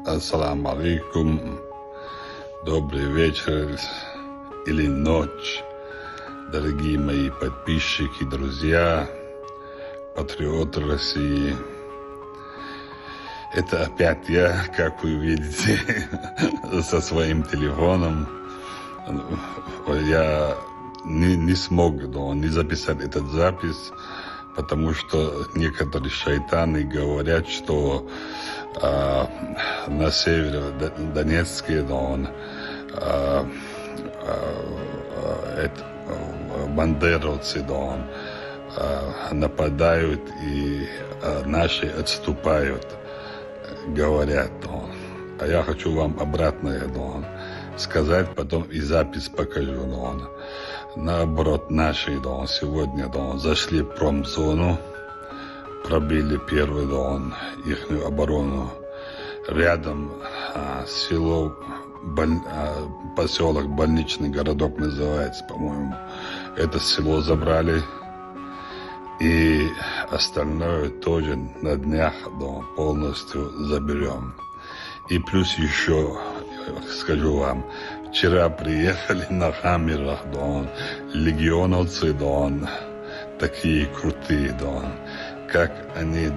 Ассаламу алейкум. Добрый вечер или ночь, дорогие мои подписчики, друзья, патриоты России. Это опять я, как вы видите, со своим телефоном. Я не смог не записать этот запись, потому что некоторые шайтаны говорят, что на севере Донецке бандеровцы нападают и наши отступают, говорят. А я хочу вам обратное сказать, потом и запись покажу. Наоборот, наши сегодня зашли в промзону, пробили первую их оборону. Рядом село, поселок Больничный городок называется, по-моему. Это село забрали. И остальное тоже на днях полностью заберем. И плюс еще, скажу вам, вчера приехали на хаммерах, легионовцы, такие крутые, как они,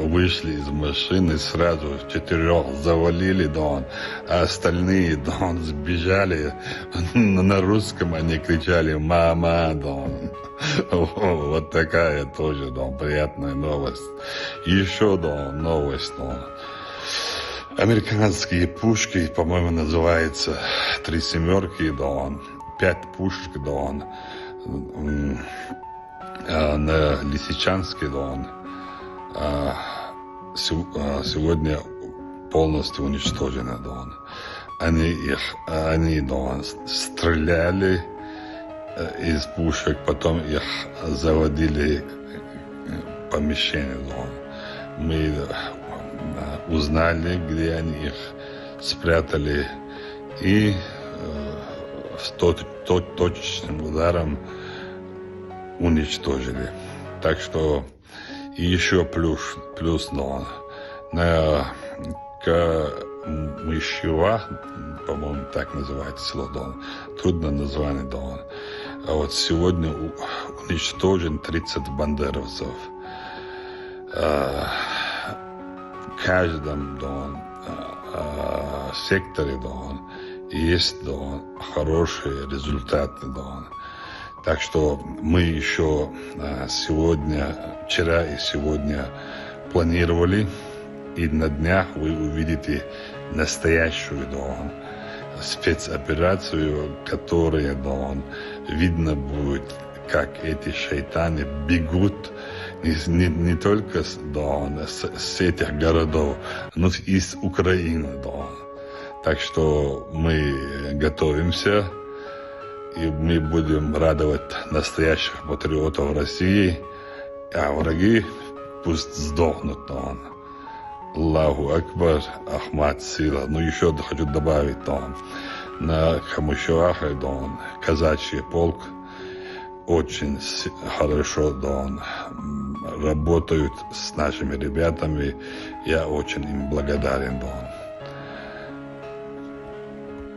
вышли из машины, сразу 4 завалили, а остальные, сбежали. На русском они кричали «Мама!», Вот такая тоже, приятная новость. Еще, новость, американские пушки, по-моему, называется 3 семерки, 5 пушек, на Лисичанске, сегодня полностью уничтожены, Они стреляли из пушек, потом их заводили в помещение, Мы узнали, где они их спрятали, и точечным ударом уничтожили. Так что и еще плюс на Камышева, по-моему, так называется село, трудно название, А вот сегодня уничтожен 30 бандеровцев. В каждом секторе есть хорошие результаты. Так что мы еще вчера и сегодня планировали, и на днях вы увидите настоящую спецоперацию, которая видно будет, как эти шайтаны бегут не только с этих городов, но и с Украины. Так что мы готовимся. И мы будем радовать настоящих патриотов России, а враги пусть сдохнут. Аллаху Акбар, Ахмад сила. Еще хочу добавить, на Камышевах, казачий полк очень хорошо работают с нашими ребятами. Я очень им благодарен.